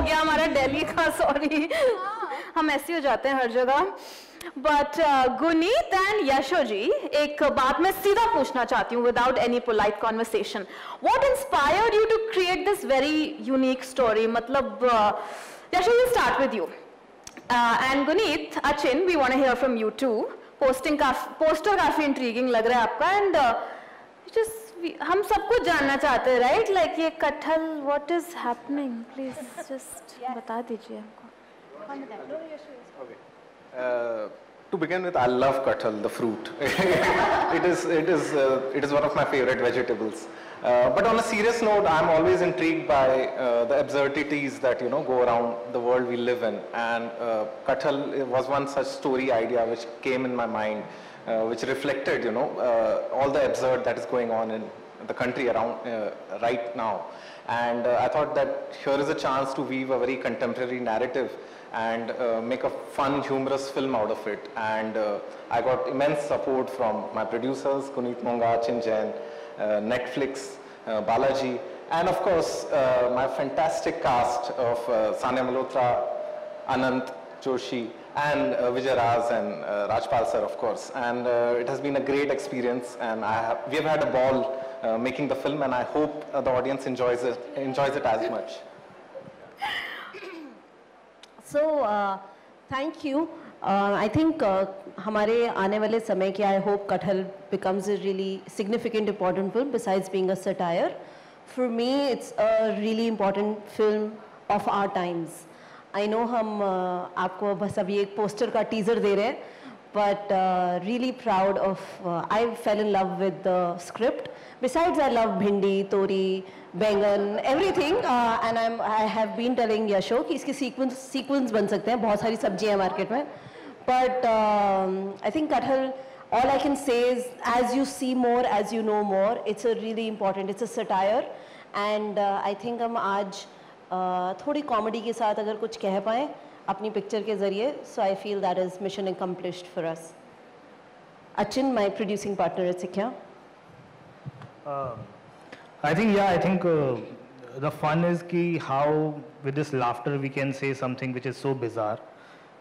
गया हमारा दिल्ली का, सॉरी हम ऐसे हो जाते हैं हर जगह। बट गुनीत एंड यशो जी, एक बात मैं सीधा पूछना चाहती हूँ without any polite conversation, what inspired you to create this very unique story? मतलब Yasho, will start with you and Guneet, Achin, we want to hear from you too. Poster काफी इंट्रीगिंग लग रहा है आपका, एंड जस्ट हम सब कुछ जानना चाहते हैं, राइट? लाइक ये कटहल, what is happening, please just बता दीजिए हमको। To begin with, I love kathal, the fruit. it is one of my favorite vegetables. But on a serious note, I'm always intrigued by the absurdities that go around the world we live in. And kathal was one such story idea which came in my mind, which reflected all the absurd that is going on in the country around right now. And I thought that here is a chance to weave a very contemporary narrative and make a fun, humorous film out of it. And I got immense support from my producers, Guneet Monga, Achin Jain, Netflix, Balaji, and of course my fantastic cast of Sania Malhotra, Anant Joshi, and Vijay Raz and Rajpal sir, of course. And it has been a great experience, and we have had a ball making the film, and I hope the audience enjoys it as much. So, thank you. I think हमारे आने वाले समय के, I hope Kathal becomes a really significant, important film besides being a satire. For me, it's a really important film of our times. I know हम आपको बस अभी एक पोस्टर का टीजर दे रहे हैं, but really proud of, I fell in love with the script. Besides, I love bhindi, tori, बैंगन, everything, and I have been telling Yasho कि इसके sequence बन सकते हैं, बहुत सारी सब्जियां मार्केट में, but I think Kathal, all I can say is, as you see more, as you know more, it's a really important, it's a satire, and I think हम आज थोड़ी कॉमेडी के साथ अगर कुछ कह पाएँ अपनी पिक्चर के ज़रिए, so I feel that is mission accomplished for us. Achin, my producing partner at Sikya. I think the fun is ki how with this laughter we can say something which is so bizarre,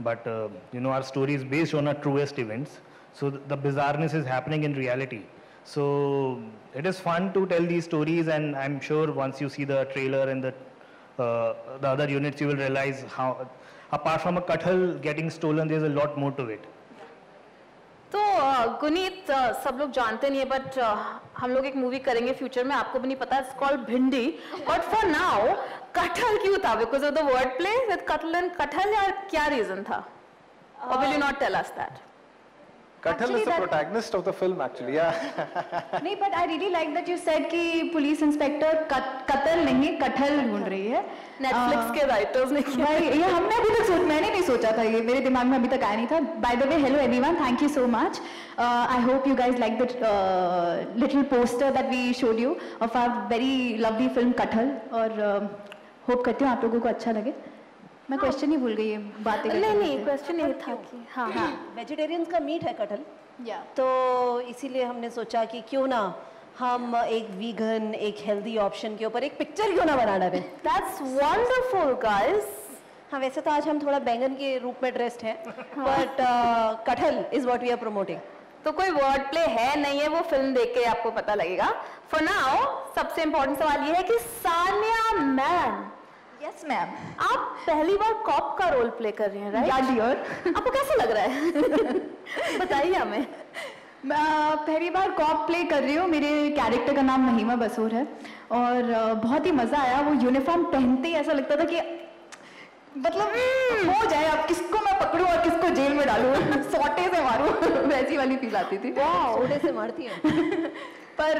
but our story is based on our truest events, so the bizarreness is happening in reality. So it is fun to tell these stories, and I'm sure once you see the trailer and the other units, you will realize how, apart from a kathal getting stolen, there's a lot more to it. तो गुनीत, सब लोग जानते नहीं है, but हम लोग एक movie करेंगे फ्यूचर में, आपको भी नहीं पता, it's called bhindi, but for now Kathal क्यों था? Because of the word play with Kathal and Kathal, या क्या रीजन था? और will you not tell us that? Kathal is the protagonist of the film, actually. Yeah. नहीं, but I really like that you said कि police inspector कत्ल नहीं कटहल ढूंढ रही है. Netflix के राइटर्स ने किया. भाई ये हमने अभी तक मैंने नहीं सोचा था, ये मेरे दिमाग में अभी तक आया नहीं था. By the way, hello everyone, thank you so much. I hope you guys liked the little poster that we showed you of our very lovely film कटहल, और hope करती हूँ आप लोगों को अच्छा लगे. मैं क्वेश्चन ही भूल गई, ये बातें नहीं क्वेश्चन नहीं था कि हाँ वेजिटेरियंस का मीट है कटहल, तो इसीलिए हमने सोचा कि क्यों ना हम एक वीगन, एक हेल्दी ऑप्शन के ऊपर एक पिक्चर क्यों ना बना डालें. That's wonderful guys. हाँ, वैसे तो आज हम थोड़ा बैंगन के रूप में ड्रेस्ड हैं, but Kathal is what we are promoting. तो कोई वर्ड प्ले है नहीं है, वो फिल्म देख के आपको पता लगेगा. फॉर नाउ सबसे इम्पोर्टेंट सवाल ये है कि सानिया मैम, यस मैम, आप पहली बार कॉप का रोल प्ले कर रही हैं, राइट? या डियर, आपको कैसा लग रहा है? बताइए हमें. मैं पहली बार कॉप प्ले कर रही हूँ. मेरे कैरेक्टर का नाम महिमा बसूर है, और बहुत ही मज़ा आया. वो यूनिफॉर्म पहनते ही ऐसा लगता था कि मतलब हो जाए, अब किसको मैं पकड़ूं और किसको जेल में डालूं, सोटे से मारूं, वैसी वाली फील आती थी. सोटे से मारती है. पर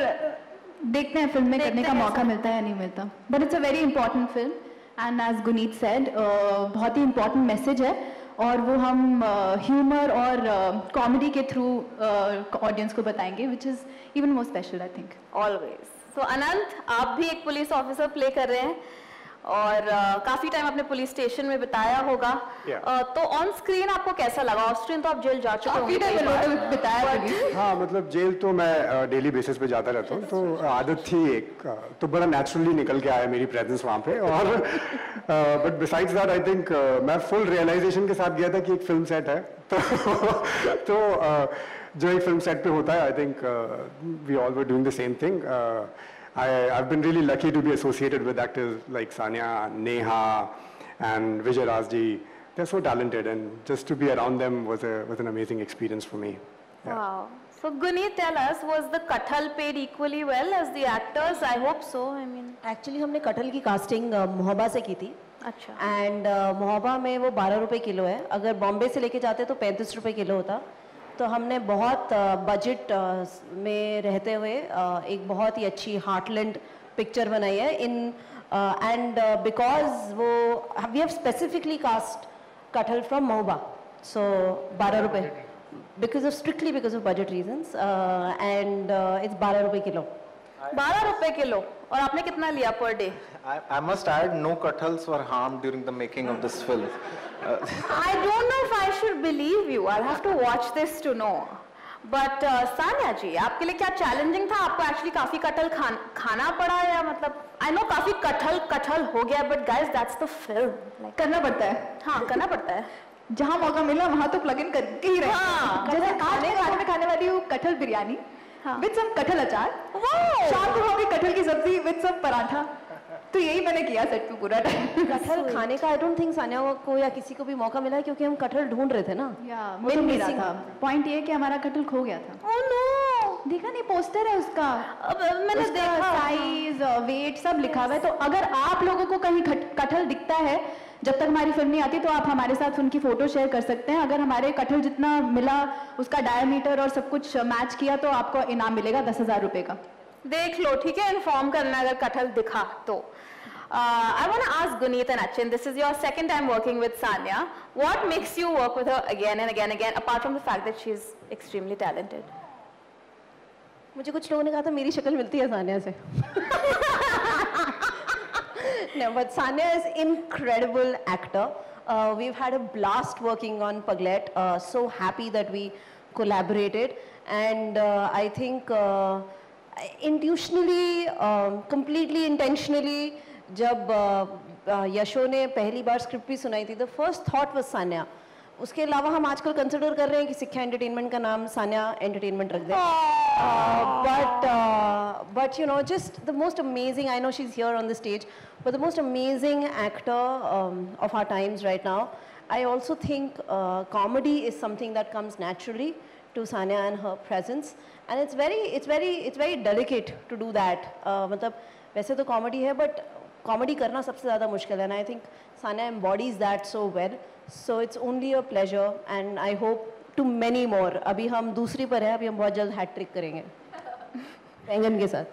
देखते हैं फिल्म में करने का मौका मिलता है या नहीं मिलता. But it's a very important film, and as Guneet said, बहुत ही इंपॉर्टेंट मैसेज है, और वो हम ह्यूमर और कॉमेडी के थ्रू ऑडियंस को बताएंगे, which is even more special I think. Always. So Anant, आप भी एक पुलिस ऑफिसर प्ले कर रहे हैं, और काफी टाइम आपने पुलिस स्टेशन में बिताया होगा। तो ऑन स्क्रीन आपको कैसा लगा? ऑफ स्क्रीन तो आप जेल जा चुके होंगे, बिताया पुलिस। हाँ, मतलब जेल तो मैं डेली बेसिस पे जाता रहता हूँ, तो आदत थी एक, तो बड़ा नेचुरली निकल के आया मेरी प्रेजेंस वहाँ पे। और but besides that I think मैं फुल रियलाइजेशन के साथ गया था कि एक फिल्म सेट है, तो जो एक फिल्म सेट पे होता है, I think we all were doing the same thing. I've been really lucky to be associated with actors like Sanya, Neha, and Vijay Rajji. They're so talented, and just to be around them was an amazing experience for me. Yeah. Wow. So Guneet, tell us, was the Kathal paid equally well as the actors? I hope so. I mean, actually हमने कटहल की casting Mohaba से की थी। अच्छा। And Mohaba में वो 12 रुपए किलो है, अगर बॉम्बे से लेके जाते तो 35 रुपए किलो होता। तो हमने बहुत बजट में रहते हुए एक बहुत ही अच्छी हार्टलैंड पिक्चर बनाई है इन एंड बिकॉज वो वी हैव स्पेसिफिकली कास्ट कटहल फ्रॉम मोहबा, सो 12 रुपए because of strictly because of budget reasons and it's 12 रुपए किलो। 12 रुपए किलो। और आपने कितना लिया per day? I must add, no kathals were harmed during the making of this film. I don't know if I should believe you. I'll have to watch this to know. But Sanya ji, आपके लिए क्या challenging था? आपको actually काफी कटहल खाना पड़ा, या मतलब I know काफी कटहल हो गया, but guys that's the film. Like, करना पड़ता है। हाँ, करना पड़ता है। जहाँ मौका मिला वहाँ तो प्लग इन करके ही रहे। हाँ, जैसे आज मैं खाने वाली हूँ कटहल बिरयानी विद सम कटहल अचार, शाम को होगी कटहल की सब्जी विद सम पराठा। तो यही मैंने किया सेट पे पूरा टाइम। कटहल खाने का आई डोंट थिंक सान्या को या किसी को भी मौका मिला, क्योंकि हम कटहल ढूंढ रहे थे ना। मिल नहीं रहा था। पॉइंट ये कि हमारा कटहल खो गया था। Oh no! देखा नहीं, पोस्टर है उसका, अब मैंने देखा, साइज वेट सब लिखा हुआ है। तो अगर आप लोगों को कहीं कटहल दिखता है, जब तक हमारी फिल्म नहीं आती, तो आप हमारे साथ उनकी फोटो शेयर कर सकते हैं। अगर हमारे कटहल जितना मिला, उसका डायमीटर और सब कुछ मैच किया, तो आपको इनाम मिलेगा 10,000 रुपए का। देख लो, ठीक है, इन्फॉर्म करना अगर कटहल दिखा तो। I want to ask Guneet and Achin, this is your second time working with Sanya. What makes you work with her again and again, apart from the fact that she is extremely talented? मुझे कुछ लोगों ने कहा था मेरी शक्ल मिलती है सान्या से। No, but Sanya is incredible actor. We've had a blast working on Paglet. So happy that we collaborated, and I think intuitionally, completely intentionally, जब यशो ने पहली बार स्क्रिप्ट भी सुनाई थी, the first thought was Sanya. उसके अलावा हम आजकल कंसिडर कर रहे हैं कि सिक्खा एंटरटेनमेंट का नाम सान्या एंटरटेनमेंट रख दें, but you know, just the most amazing, I know she's here on the stage, but the most amazing actor of our times right now. I also think comedy is something that comes naturally to Sanya and her presence, and it's very delicate to do that. मतलब वैसे तो comedy है, but comedy करना सबसे ज़्यादा मुश्किल है, and I think Sanya embodies that so well. So it's only a pleasure, and I hope to many more. अभी हम दूसरी पर हैं, अभी हम बहुत जल्द हैट ट्रिक करेंगे बैंगन के साथ।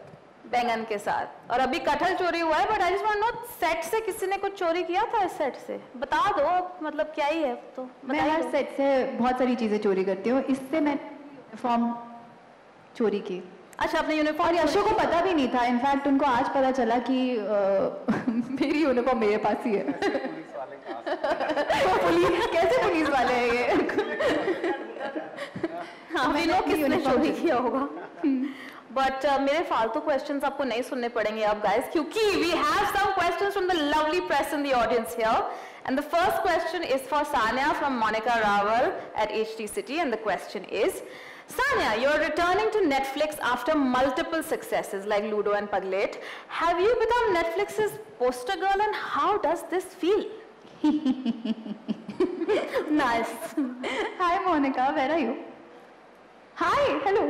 बैंगन के साथ। और अभी कटहल चोरी हुआ है, but I just want no, set से किसी ने कुछ चोरी किया था? इस सेट से बता दो, मतलब क्या ही है तो। मैं हर सेट से बहुत सारी चीजें चोरी करती हूँ। इससे मैं यूनिफॉर्म चोरी की। अच्छा, अपने यूनिफॉर्म? और यशो को पता भी नहीं था, इनफैक्ट उनको आज पता चला कि मेरी यूनिफॉर्म मेरे पास ही है। कैसे पुलिस वाले हैं ये? हाँ, वी नो किसने चोरी किया होगा। बट मेरे फालतू क्वेश्चंस आपको नहीं सुनने पड़ेंगे अब गाइस, क्योंकि we have some questions from the lovely press in the audience here, and the first question is for Sanya from Monica Rawal at HT City, and the question is, Sanya, you're returning to Netflix after multiple successes like Ludo and Paglet. Have you become Netflix's poster girl, and how does this feel? Nice. Hi Monica, where are you? Hi, hello.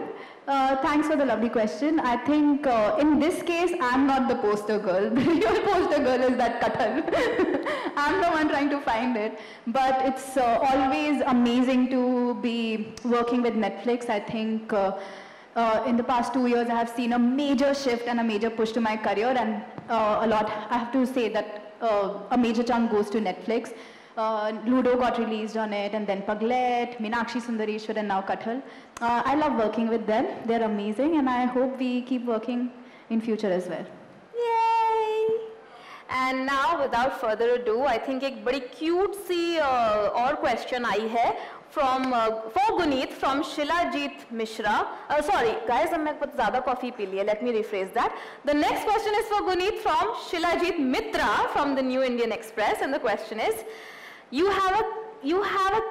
Thanks for the lovely question. I think in this case, I'm not the poster girl. The real poster girl is that Kathal. I'm the one trying to find it. But it's always amazing to be working with Netflix. I think in the past 2 years, I have seen a major shift and a major push to my career, and a lot, I have to say that a major chunk goes to Netflix. Ludo got released on it, and then Paglet, Meenakshi Sundareshwar, and now Kathal. I love working with them. They're amazing, and I hope we keep working in future as well. Yay! And now, without further ado, I think एक बड़ी cute सी और question आई है from for Guneet from Shilajit Mishra. Sorry, guys, मैं कुछ ज़्यादा coffee P लिया. Let me rephrase that. The next question is for Guneet from Shilajit Mitra from the New Indian Express, and the question is, you have a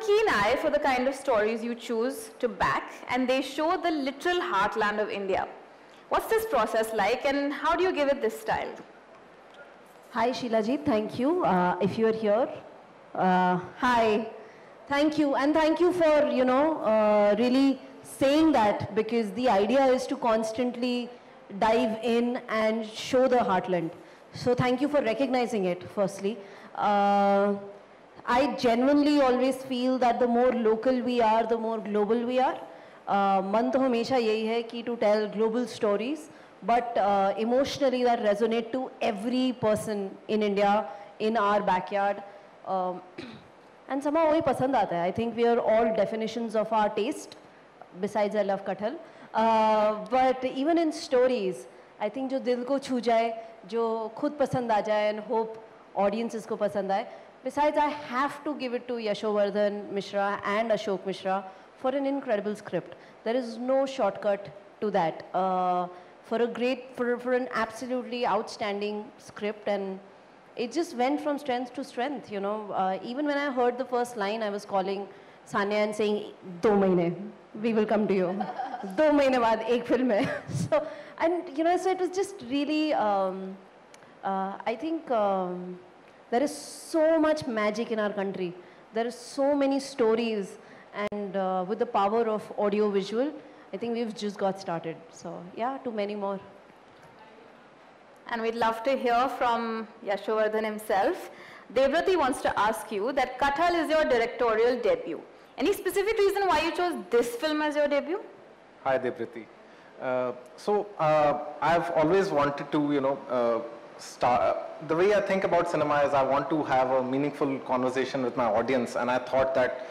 keen eye for the kind of stories you choose to back, and they show the literal heartland of India. What's this process like, and how do you give it this style? Hi Sheilajit, thank you. If you are here, hi, thank you, and thank you for really saying that, because the idea is to constantly dive in and show the heartland. So thank you for recognizing it. Firstly, I genuinely always feel that the more local we are, the more global we are. मन तो हमेशा यही है कि to tell global stories, but emotionally that resonate to every person in India, in our backyard, and somehow वही पसंद आता है. I think we are all definitions of our taste. Besides, I love kathal, but even in stories, I think जो दिल को छू जाए, जो खुद पसंद आ जाए, and hope audiences को पसंद आए. Besides, I have to give it to Yashovardhan Mishra and Ashok Mishra for an incredible script. There is no shortcut to that. For an absolutely outstanding script, and it just went from strength to strength, even when I heard the first line, I was calling Sanya and saying, 2 mahine, we will come to you. 2 mahine baad ek film hai. So, and so it was just really, I think there is so much magic in our country. There are so many stories, and with the power of audio visual, I think we've just got started. So yeah, too many more. And we'd love to hear from Yashovardhan himself. Devrati wants to ask you that Kathal is your directorial debut. Any specific reason why you chose this film as your debut? Hi Devrati. I've always wanted to, the way I think about cinema is I want to have a meaningful conversation with my audience, and I thought that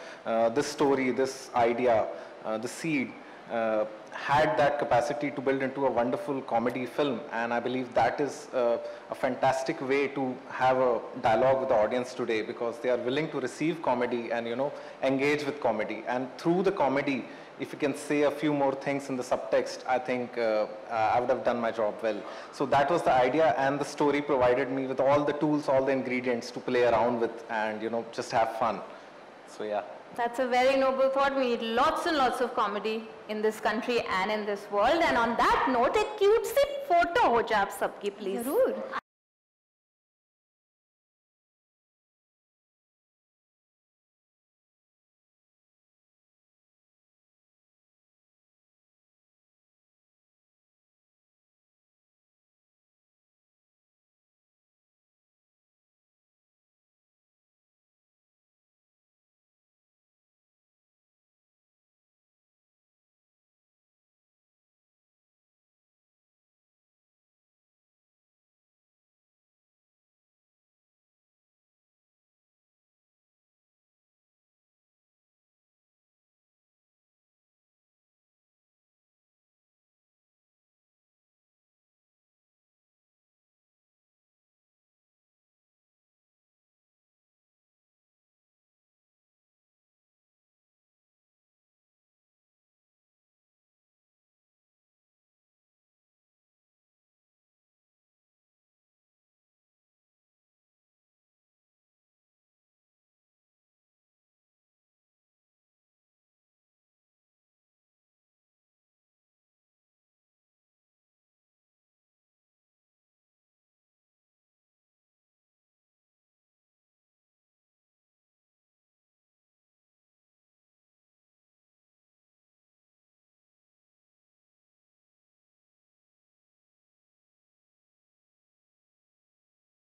this story, this idea, the seed had that capacity to build into a wonderful comedy film, and I believe that is a fantastic way to have a dialogue with the audience today, because they are willing to receive comedy and engage with comedy, and through the comedy, if you can say a few more things in the subtext, I think I would have done my job well. So that was the idea, and the story provided me with all the tools, all the ingredients to play around with and just have fun. So yeah. That's a very noble thought. We need lots and lots of comedy in this country and in this world. And on that note, a cute C photo हो जाए आप सबकी, please. जरूर.